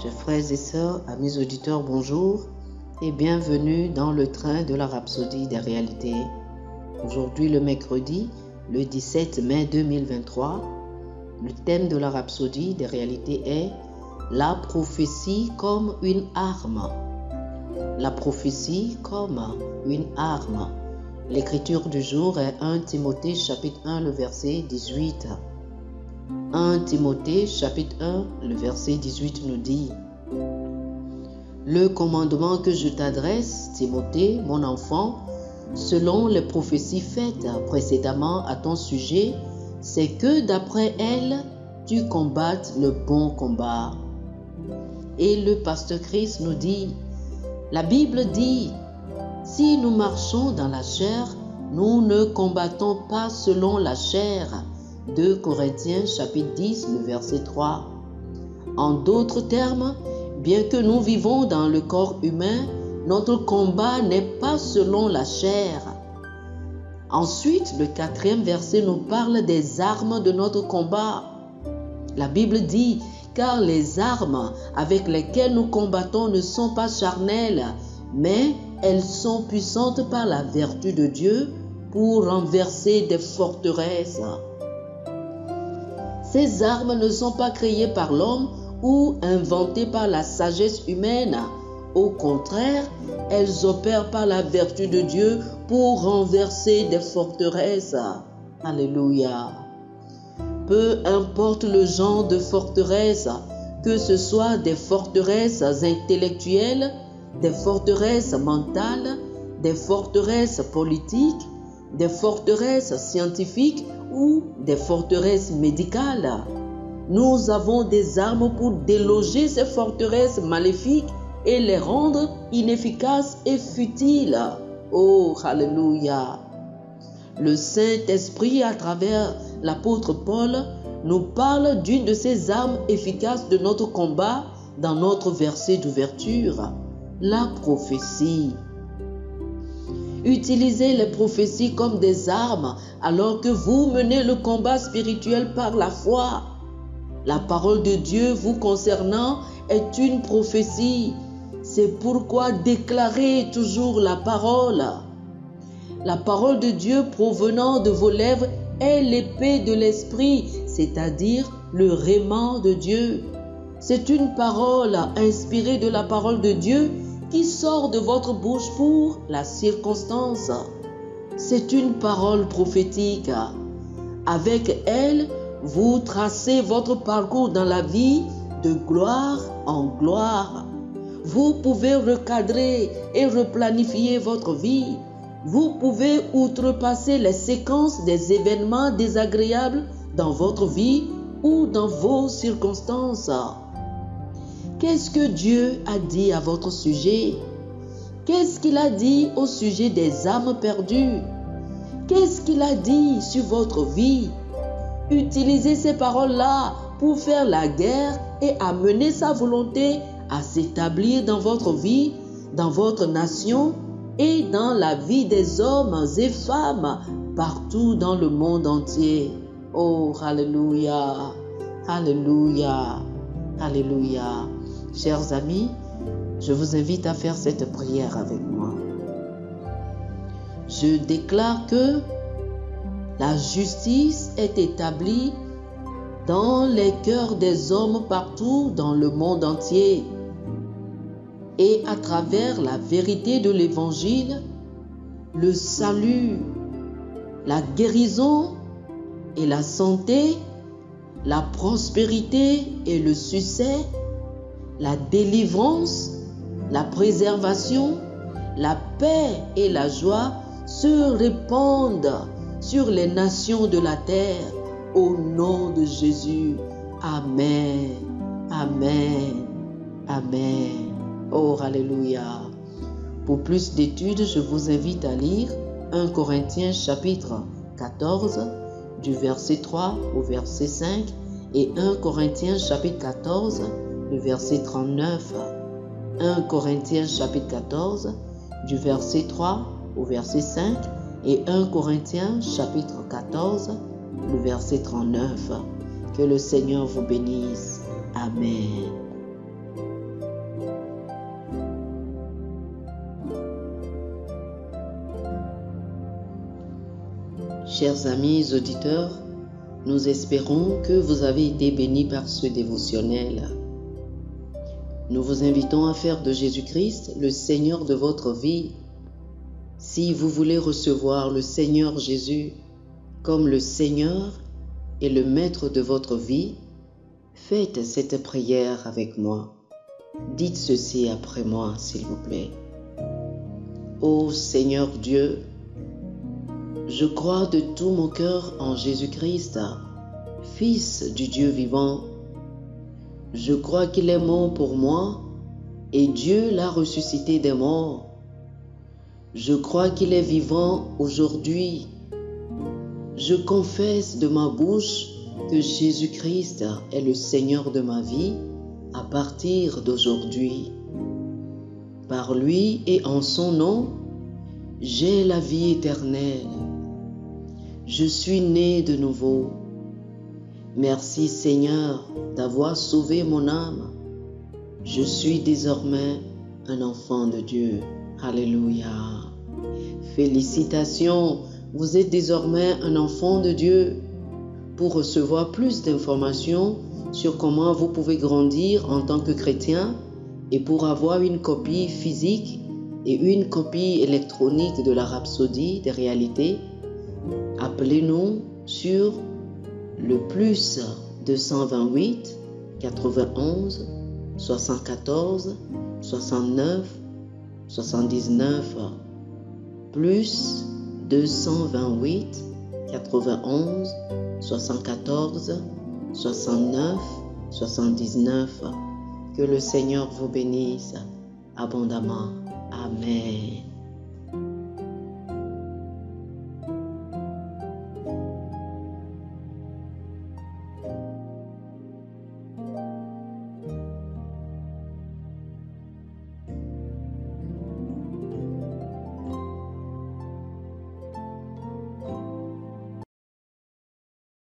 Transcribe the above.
Chers frères et sœurs, amis auditeurs, bonjour et bienvenue dans le train de la Rhapsodie des réalités. Aujourd'hui, le mercredi, le 17 mai 2023, le thème de la Rhapsodie des réalités est la prophétie comme une arme. La prophétie comme une arme. L'écriture du jour est 1 Timothée chapitre 1, le verset 18. 1 Timothée chapitre 1, le verset 18 nous dit: Le commandement que je t'adresse, Timothée, mon enfant, selon les prophéties faites précédemment à ton sujet, c'est que d'après elles, tu combattes le bon combat. Et le pasteur Christ nous dit, la Bible dit, si nous marchons dans la chair, nous ne combattons pas selon la chair. 2 Corinthiens chapitre 10, le verset 3. En d'autres termes, bien que nous vivons dans le corps humain, notre combat n'est pas selon la chair. Ensuite, le 4e verset nous parle des armes de notre combat. La Bible dit, car les armes avec lesquelles nous combattons ne sont pas charnelles, mais elles sont puissantes par la vertu de Dieu pour renverser des forteresses. Ces armes ne sont pas créées par l'homme ou inventées par la sagesse humaine. Au contraire, elles opèrent par la vertu de Dieu pour renverser des forteresses. Alléluia. Peu importe le genre de forteresse, que ce soit des forteresses intellectuelles, des forteresses mentales, des forteresses politiques, des forteresses scientifiques ou des forteresses médicales. Nous avons des armes pour déloger ces forteresses maléfiques et les rendre inefficaces et futiles. Oh, alléluia! Le Saint-Esprit, à travers l'apôtre Paul, nous parle d'une de ces armes efficaces de notre combat dans notre verset d'ouverture, la prophétie. Utilisez les prophéties comme des armes alors que vous menez le combat spirituel par la foi. La parole de Dieu vous concernant est une prophétie. C'est pourquoi déclarez toujours la parole. La parole de Dieu provenant de vos lèvres est l'épée de l'esprit, c'est-à-dire le rhéma de Dieu. C'est une parole inspirée de la parole de Dieu qui sort de votre bouche pour la circonstance. C'est une parole prophétique. Avec elle, vous tracez votre parcours dans la vie de gloire en gloire. Vous pouvez recadrer et replanifier votre vie. Vous pouvez outrepasser les séquences des événements désagréables dans votre vie ou dans vos circonstances. Qu'est-ce que Dieu a dit à votre sujet? Qu'est-ce qu'il a dit au sujet des âmes perdues? Qu'est-ce qu'il a dit sur votre vie? Utilisez ces paroles-là pour faire la guerre et amener sa volonté à s'établir dans votre vie, dans votre nation et dans la vie des hommes et femmes partout dans le monde entier. Oh, alléluia, alléluia, alléluia. Chers amis, je vous invite à faire cette prière avec moi. Je déclare que la justice est établie dans les cœurs des hommes partout dans le monde entier. Et à travers la vérité de l'Évangile, le salut, la guérison et la santé, la prospérité et le succès, la délivrance, la préservation, la paix et la joie se répandent sur les nations de la terre au nom de Jésus. Amen, amen, amen. Oh, alléluia. Pour plus d'études, je vous invite à lire 1 Corinthiens chapitre 14 du verset 3 au verset 5 et 1 Corinthiens chapitre 14 le verset 39. 1 Corinthiens chapitre 14 du verset 3 au verset 5 et 1 Corinthiens chapitre 14 le verset 39. Que le Seigneur vous bénisse. Amen. Chers amis auditeurs, nous espérons que vous avez été bénis par ce dévotionnel. Nous vous invitons à faire de Jésus-Christ le Seigneur de votre vie. Si vous voulez recevoir le Seigneur Jésus comme le Seigneur et le Maître de votre vie, faites cette prière avec moi. Dites ceci après moi, s'il vous plaît. Ô Seigneur Dieu, je crois de tout mon cœur en Jésus-Christ, Fils du Dieu vivant. Je crois qu'il est mort pour moi et Dieu l'a ressuscité des morts. Je crois qu'il est vivant aujourd'hui. Je confesse de ma bouche que Jésus-Christ est le Seigneur de ma vie à partir d'aujourd'hui. Par lui et en son nom, j'ai la vie éternelle. Je suis né de nouveau. Merci Seigneur d'avoir sauvé mon âme. Je suis désormais un enfant de Dieu. Alléluia. Félicitations, vous êtes désormais un enfant de Dieu. Pour recevoir plus d'informations sur comment vous pouvez grandir en tant que chrétien et pour avoir une copie physique et une copie électronique de la Rhapsodie des réalités, appelez-nous sur le plus 228 91 74 69 79 plus 228 91 74 69 79. Que le Seigneur vous bénisse abondamment. Amen.